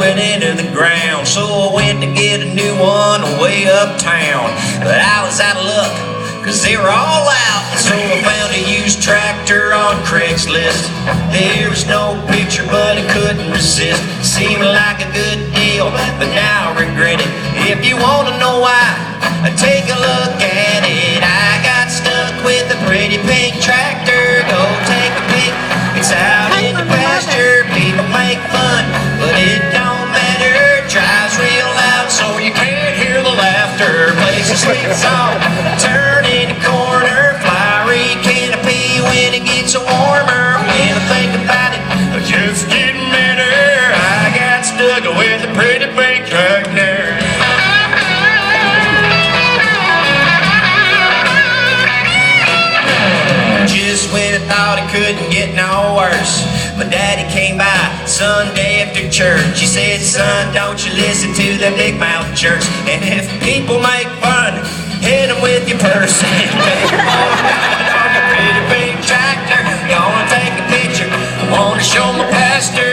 boring into the ground. So I went to get a new one way uptown. But I was out of luck, cause they were all out. So I found a used tractor on Craigslist. There was no picture, but I couldn't resist. Seemed like a good deal, but now I regret it. If you wanna know why, take a look at it. I got stuck with a pretty pink tractor. Go take a peek, it's out in the pasture. People make fun, but it don't matter. It drives real loud, so you can't hear the laughter. Plays a sweet song, turn in the corner. Flowery canopy when it gets warmer. When I think about it, I just get madder. I got stuck with a pretty pink tractor. Just when I thought it couldn't get no worse, my daddy came by Sunday after church. He said, son, don't you listen to them big mouth jerks. And if people make fun, hit them with your purse. Pretty big tractor, gonna take a picture. I wanna show my pastor